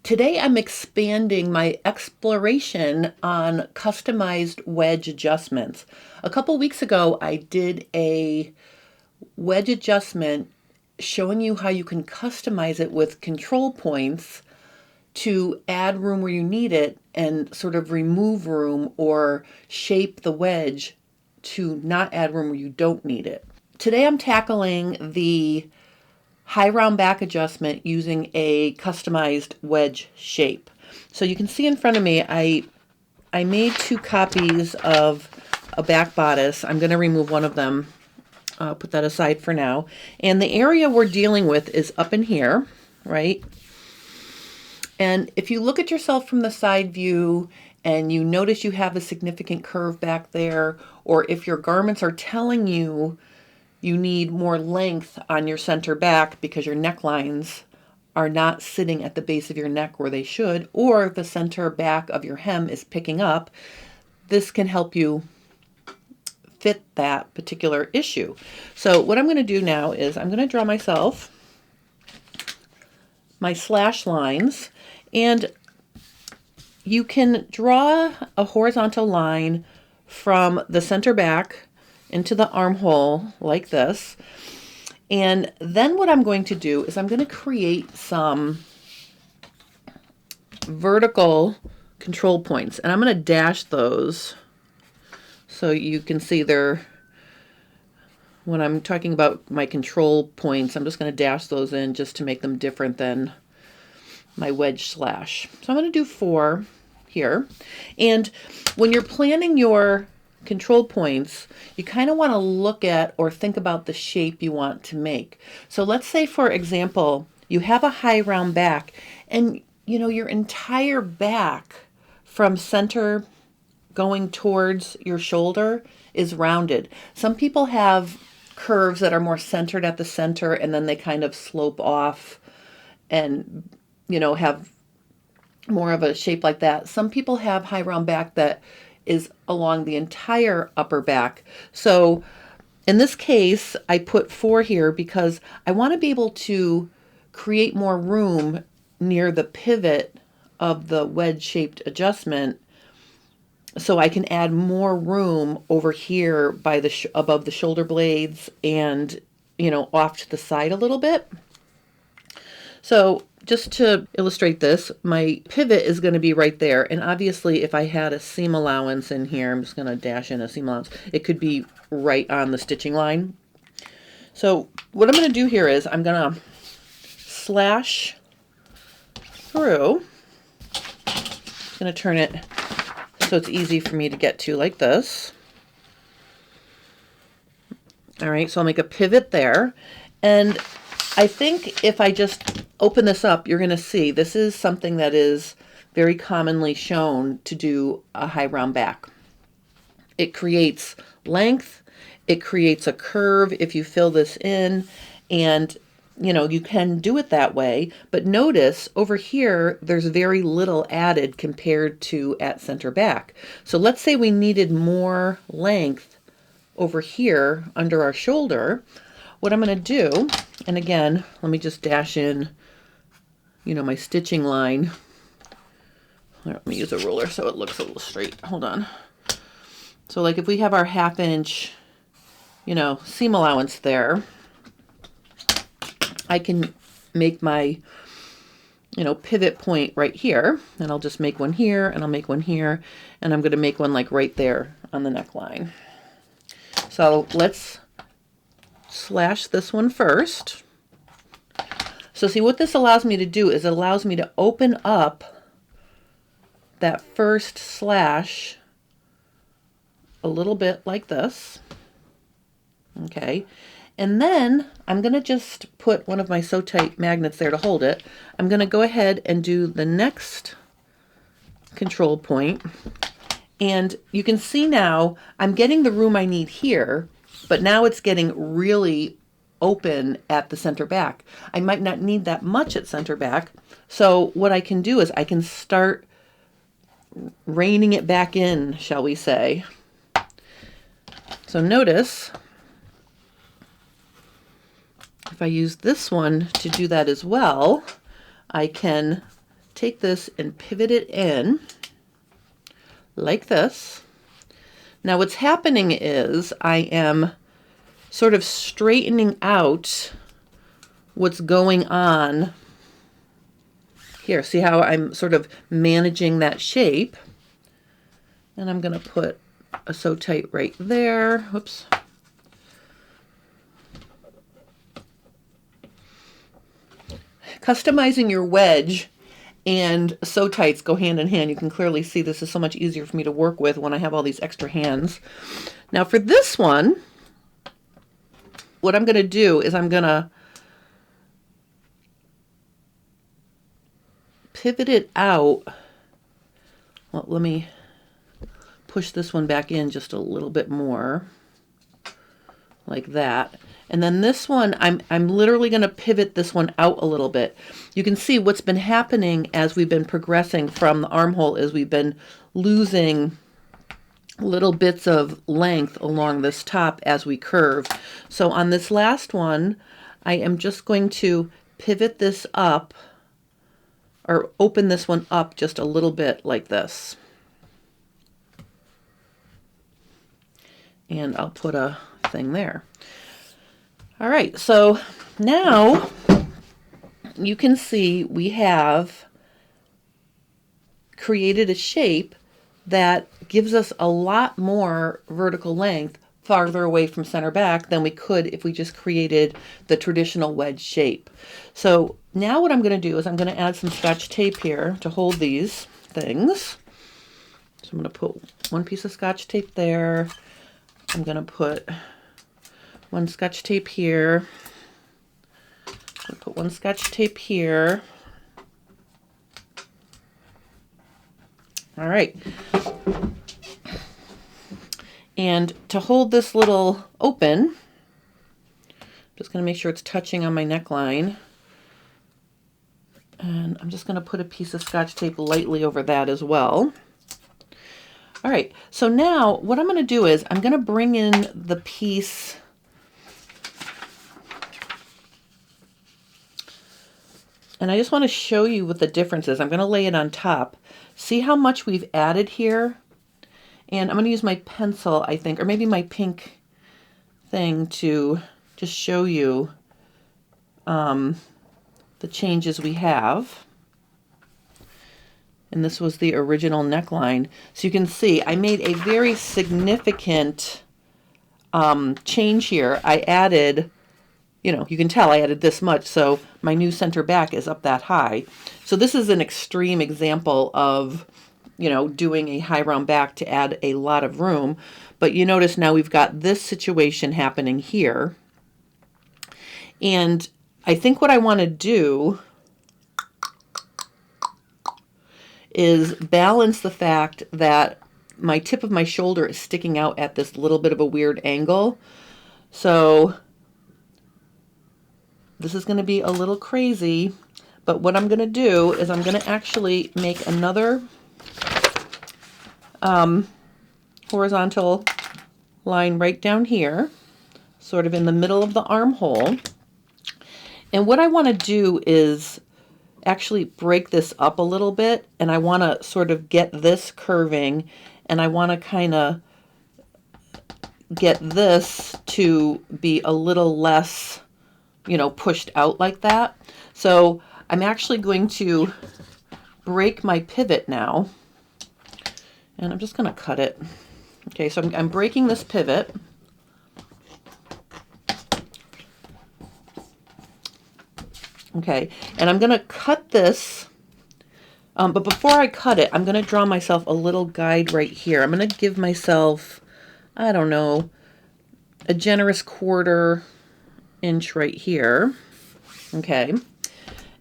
Today I'm expanding my exploration on customized wedge adjustments. A couple weeks ago I did a wedge adjustment showing you how you can customize it with control points to add room where you need it and sort of remove room or shape the wedge to not add room where you don't need it. Today I'm tackling the high round back adjustment using a customized wedge shape. So you can see in front of me, I made 2 copies of a back bodice. I'm going to remove one of them, put that aside for now. And the area we're dealing with is up in here, right? And if you look at yourself from the side view and you notice you have a significant curve back there, or if your garments are telling you you need more length on your center back because your necklines are not sitting at the base of your neck where they should, or the center back of your hem is picking up, this can help you fit that particular issue. So what I'm going to do now is I'm going to draw myself my slash lines, and you can draw a horizontal line from the center back into the armhole like this. And then what I'm going to do is I'm going to create some vertical control points, and I'm going to dash those so you can see they're, when I'm talking about my control points, I'm just going to dash those in just to make them different than my wedge slash. So I'm going to do 4 here. And when you're planning your control points, you kind of want to look at or think about the shape you want to make. So let's say, for example, you have a high round back and you know your entire back from center going towards your shoulder is rounded. Some people have curves that are more centered at the center and then they kind of slope off and have more of a shape like that. Some people have high round back that is along the entire upper back. So in this case, I put 4 here because I want to be able to create more room near the pivot of the wedge-shaped adjustment, so I can add more room over here by the above the shoulder blades and off to the side a little bit. So just to illustrate this, my pivot is going to be right there. And obviously, if I had a seam allowance in here, I'm just going to dash in a seam allowance, it could be right on the stitching line. So what I'm going to do here is I'm going to slash through. I'm going to turn it so it's easy for me to get to like this. All right, so I'll make a pivot there. And I think if I just open this up, you're going to see this is something that is very commonly shown to do a high round back. It creates length, it creates a curve if you fill this in, and you can do it that way. But notice over here, there's very little added compared to at center back. So let's say we needed more length over here under our shoulder. What I'm going to do, and again, let me just dash in, my stitching line. Let me use a ruler so it looks a little straight. Hold on. So like if we have our 1/2 inch, seam allowance there, I can make my, pivot point right here, and I'll just make one here, and I'll make one here, and I'm going to make one like right there on the neckline. So let's slash this one first. So see, what this allows me to do is it allows me to open up that first slash a little bit like this. Okay. And then I'm going to just put one of my Sew Tight magnets there to hold it. I'm going to go ahead and do the next control point. And you can see now I'm getting the room I need here, but now it's getting really open at the center back. I might not need that much at center back. So what I can do is I can start reining it back in, shall we say. So notice if I use this one to do that as well, I can take this and pivot it in like this. Now what's happening is I am sort of straightening out what's going on here. See how I'm sort of managing that shape? And I'm going to put a sew tight right there. Whoops. Customizing your wedge and sew tights go hand in hand. You can clearly see this is so much easier for me to work with when I have all these extra hands. Now for this one, what I'm going to do is I'm going to pivot it out. Well, let me push this one back in just a little bit more, like that. And then this one, I'm literally going to pivot this one out a little bit. You can see what's been happening as we've been progressing from the armhole is we've been losing little bits of length along this top as we curve. So on this last one, I am just going to pivot this up, or open this one up just a little bit like this. And I'll put a thing there. All right, so now you can see we have created a shape that gives us a lot more vertical length farther away from center back than we could if we just created the traditional wedge shape. So now what I'm going to do is I'm going to add some Scotch tape here to hold these things. So I'm going to put one piece of Scotch tape there. I'm going to put one Scotch tape here. I'll put one Scotch tape here. All right. And to hold this little open, I'm just going to make sure it's touching on my neckline. And I'm just going to put a piece of Scotch tape lightly over that as well. All right, so now what I'm going to do is I'm going to bring in the piece and I just want to show you what the difference is. I'm going to lay it on top. See how much we've added here? And I'm going to use my pencil, I think, or maybe my pink thing to just show you the changes we have. And this was the original neckline. So you can see I made a very significant change here. I added, you know, you can tell I added this much, so my new center back is up that high. So this is an extreme example of, you know, doing a high round back to add a lot of room. But you notice now we've got this situation happening here. And I think what I want to do is balance the fact that my tip of my shoulder is sticking out at this little bit of a weird angle. So this is going to be a little crazy, but what I'm going to do is I'm going to actually make another horizontal line right down here, sort of in the middle of the armhole. And what I want to do is actually break this up a little bit, and I want to sort of get this curving, and I want to kind of get this to be a little less, you know, pushed out like that. So I'm actually going to break my pivot now, and I'm just going to cut it. Okay, so I'm breaking this pivot. Okay, and I'm going to cut this, but before I cut it, I'm going to draw myself a little guide right here. I'm going to give myself, I don't know, a generous 1/4 inch right here. Okay,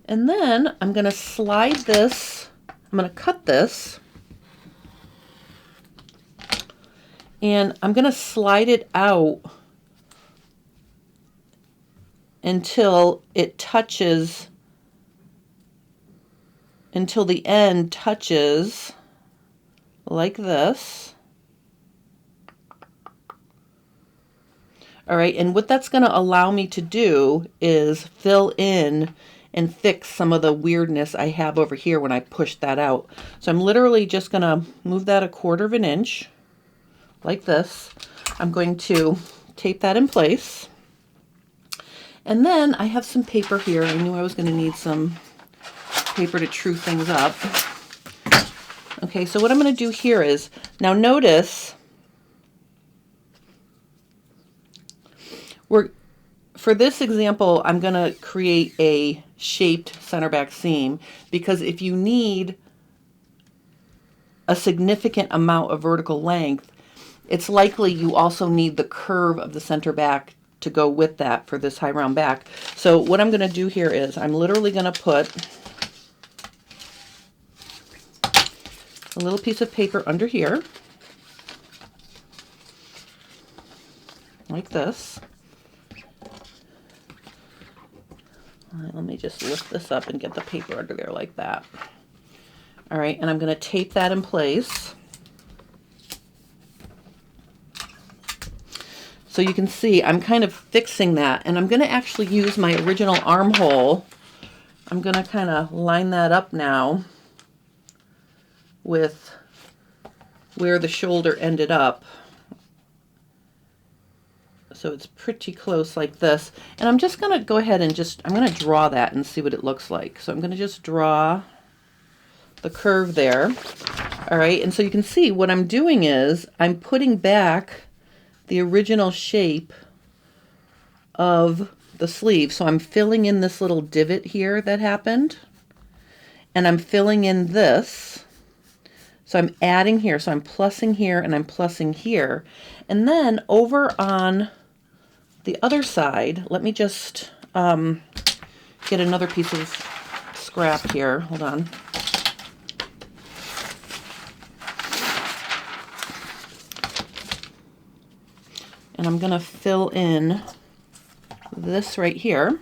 and then I'm going to slide this, I'm going to cut this, and I'm going to slide it out until it touches, until the end touches like this. All right, and what that's going to allow me to do is fill in and fix some of the weirdness I have over here when I push that out. So I'm literally just going to move that 1/4 of an inch like this. I'm going to tape that in place. And then I have some paper here. I knew I was going to need some paper to true things up. Okay, so what I'm going to do here is, now notice, for this example, I'm going to create a shaped center back seam, because if you need a significant amount of vertical length, it's likely you also need the curve of the center back to go with that for this high round back. So what I'm going to do here is I'm literally going to put a little piece of paper under here, like this. Let me just lift this up and get the paper under there like that. All right, and I'm going to tape that in place. So you can see I'm kind of fixing that, and I'm going to actually use my original armhole. I'm going to kind of line that up now with where the shoulder ended up. So it's pretty close like this. And I'm just going to go ahead and I'm going to draw that and see what it looks like. So I'm going to just draw the curve there. All right, and so you can see what I'm doing is I'm putting back the original shape of the sleeve. So I'm filling in this little divot here that happened, and I'm filling in this. So I'm adding here, so I'm plussing here and I'm plussing here. And then over on the other side, let me just get another piece of scrap here. Hold on. And I'm going to fill in this right here.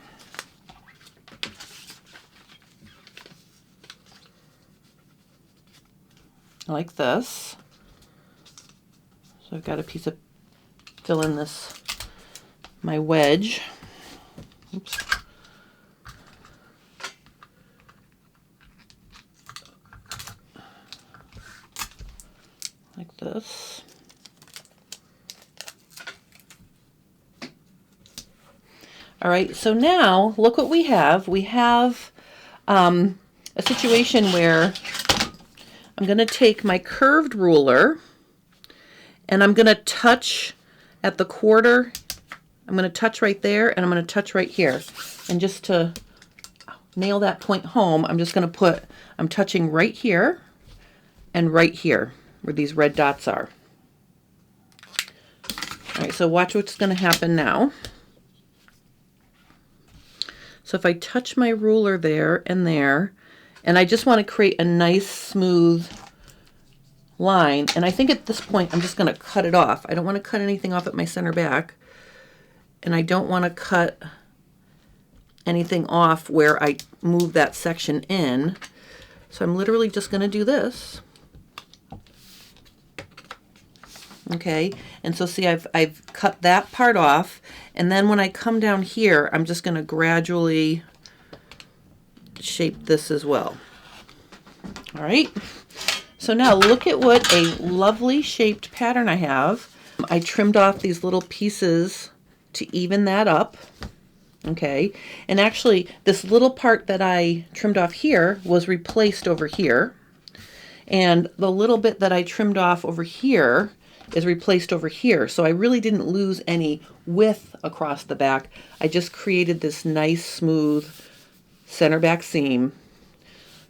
Like this. So I've got a piece of, fill in this, my wedge. Oops. Like this. All right, so now look what we have. We have a situation where I'm going to take my curved ruler and I'm going to touch at the 1/4. I'm going to touch right there, and I'm going to touch right here. And just to nail that point home, I'm just going to put, I'm touching right here and right here where these red dots are. All right, so watch what's going to happen now. So if I touch my ruler there, and I just want to create a nice smooth line, and I think at this point I'm just going to cut it off. I don't want to cut anything off at my center back, and I don't want to cut anything off where I move that section in. So I'm literally just going to do this. Okay, and so see, I've cut that part off, and then when I come down here, I'm just going to gradually shape this as well. All right, so now look at what a lovely shaped pattern I have. I trimmed off these little pieces to even that up. Okay, and actually this little part that I trimmed off here was replaced over here, and the little bit that I trimmed off over here is replaced over here. So I really didn't lose any width across the back. I just created this nice smooth center back seam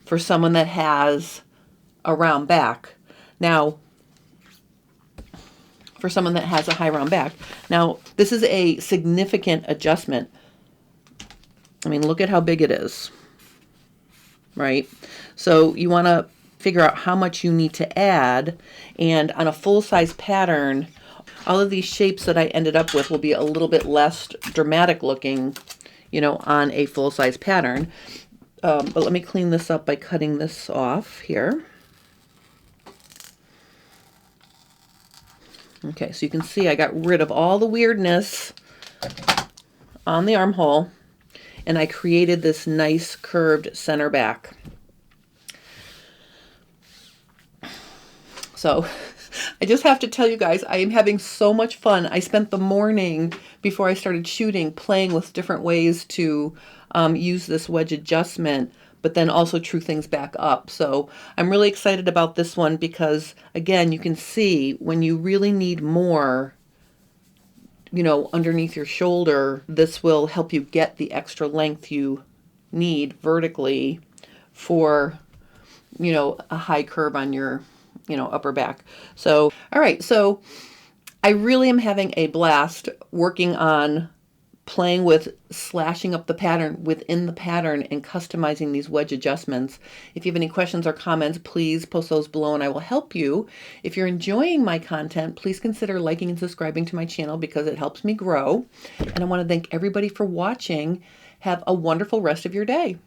for someone that has a round back. Now, for someone that has a high round back. Now, this is a significant adjustment. I mean, look at how big it is, right? So you want to figure out how much you need to add, and on a full-size pattern, all of these shapes that I ended up with will be a little bit less dramatic looking, you know, on a full-size pattern. But let me clean this up by cutting this off here. Okay, so you can see I got rid of all the weirdness on the armhole. and I created this nice curved center back. So I just have to tell you guys, I am having so much fun. I spent the morning before I started shooting playing with different ways to use this wedge adjustment, but then also true things back up. So I'm really excited about this one because, again, you can see when you really need more, you know, underneath your shoulder, this will help you get the extra length you need vertically for, you know, a high curve on your, you know, upper back. So, all right. So I really am having a blast working on playing with slashing up the pattern within the pattern and customizing these wedge adjustments. If you have any questions or comments, please post those below and I will help you. If you're enjoying my content, please consider liking and subscribing to my channel because it helps me grow. And I want to thank everybody for watching. Have a wonderful rest of your day.